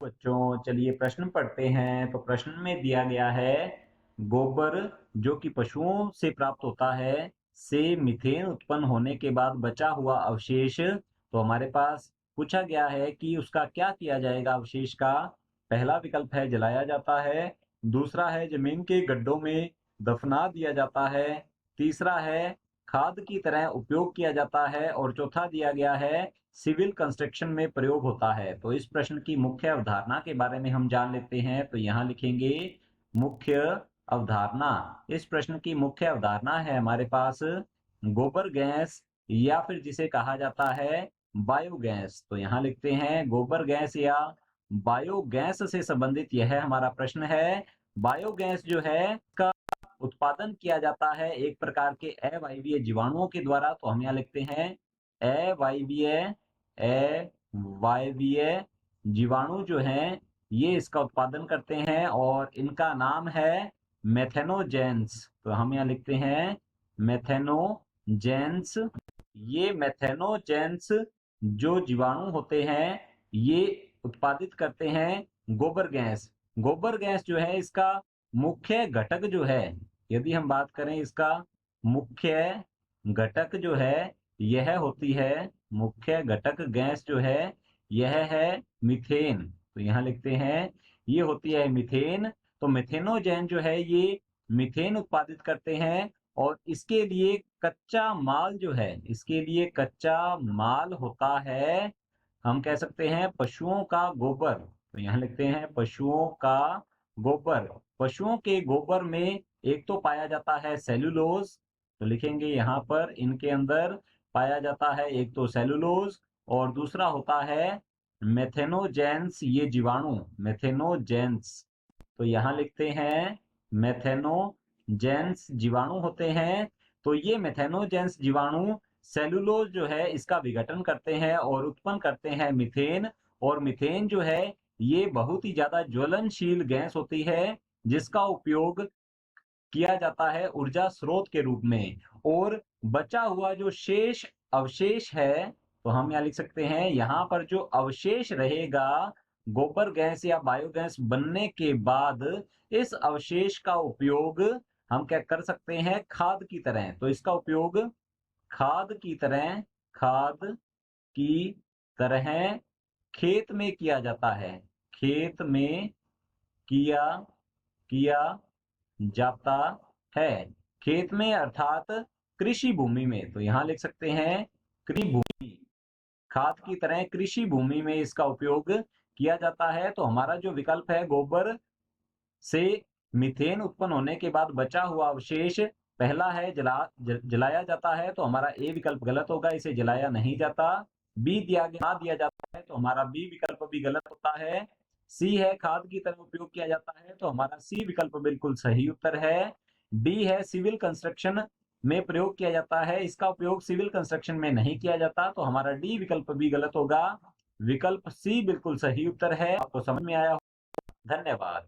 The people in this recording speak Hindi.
बच्चों, चलिए प्रश्न पढ़ते हैं। तो प्रश्न में दिया गया है, गोबर जो कि पशुओं से प्राप्त होता है से मीथेन उत्पन्न होने के बाद बचा हुआ अवशेष, तो हमारे पास पूछा गया है कि उसका क्या किया जाएगा अवशेष का। पहला विकल्प है जलाया जाता है, दूसरा है जमीन के गड्ढों में दफना दिया जाता है, तीसरा है खाद की तरह उपयोग किया जाता है और चौथा दिया गया है सिविल कंस्ट्रक्शन में प्रयोग होता है। तो इस प्रश्न की मुख्य अवधारणा के बारे में हम जान लेते हैं। तो यहाँ लिखेंगे मुख्य अवधारणा। इस प्रश्न की मुख्य अवधारणा है हमारे पास गोबर गैस या फिर जिसे कहा जाता है बायोगैस। तो यहाँ लिखते हैं गोबर गैस या बायोगैस से संबंधित यह हमारा प्रश्न है। बायोगैस जो है का उत्पादन किया जाता है एक प्रकार के अवायवीय जीवाणुओं के द्वारा। तो हम यहाँ लिखते हैं अवायवीय जीवाणु जो हैं ये इसका उत्पादन करते हैं और इनका नाम है मेथेनोजेंस। तो हम यहाँ लिखते हैं मेथेनोजेंस। ये मेथेनोजेंस जो जीवाणु होते हैं ये उत्पादित करते हैं गोबर गैस। गोबर गैस जो है इसका मुख्य घटक जो है, यदि हम बात करें इसका मुख्य घटक जो है यह होती है, मुख्य घटक गैस जो है यह है मीथेन। तो यहाँ लिखते हैं ये होती है मीथेन। तो मेथेनोजेन जो है ये मीथेन उत्पादित करते हैं और इसके लिए कच्चा माल जो है, इसके लिए कच्चा माल होता है, हम कह सकते हैं पशुओं का गोबर। तो यहाँ लिखते हैं पशुओं का गोबर। पशुओं के गोबर में एक तो पाया जाता है सेल्यूलोज, तो लिखेंगे यहाँ पर इनके अंदर पाया जाता है एक तो सेल्यूलोज और दूसरा होता है मेथेनोजेंस, ये जीवाणु मेथेनोजेंस। तो यहाँ लिखते हैं मेथेनोजेंस जीवाणु होते हैं। तो ये मेथेनोजेंस जीवाणु सेलुलोज जो है इसका विघटन करते हैं और उत्पन्न करते हैं मीथेन। और मीथेन जो है ये बहुत ही ज्यादा ज्वलनशील गैस होती है जिसका उपयोग किया जाता है ऊर्जा स्रोत के रूप में। और बचा हुआ जो शेष अवशेष है, तो हम यहाँ लिख सकते हैं यहाँ पर जो अवशेष रहेगा गोबर गैस या बायोगैस बनने के बाद, इस अवशेष का उपयोग हम क्या कर सकते हैं खाद की तरह। तो इसका उपयोग खाद की तरह खेत में किया जाता है, खेत में किया किया जाता है, खेत में अर्थात कृषि भूमि में। तो यहाँ लिख सकते हैं कृषि भूमि, खाद की तरह कृषि भूमि में इसका उपयोग किया जाता है। तो हमारा जो विकल्प है गोबर से मीथेन उत्पन्न होने के बाद बचा हुआ अवशेष, पहला है जलाया जाता है, तो हमारा ए विकल्प गलत होगा, इसे जलाया नहीं जाता। बी दिया जाता है, तो हमारा बी विकल्प भी गलत होता है। सी है खाद की तरह उपयोग किया जाता है, तो हमारा सी विकल्प बिल्कुल सही उत्तर है। डी है सिविल कंस्ट्रक्शन में प्रयोग किया जाता है, इसका उपयोग सिविल कंस्ट्रक्शन में नहीं किया जाता, तो हमारा डी विकल्प भी गलत होगा। विकल्प सी बिल्कुल सही उत्तर है। आपको समझ में आया? धन्यवाद।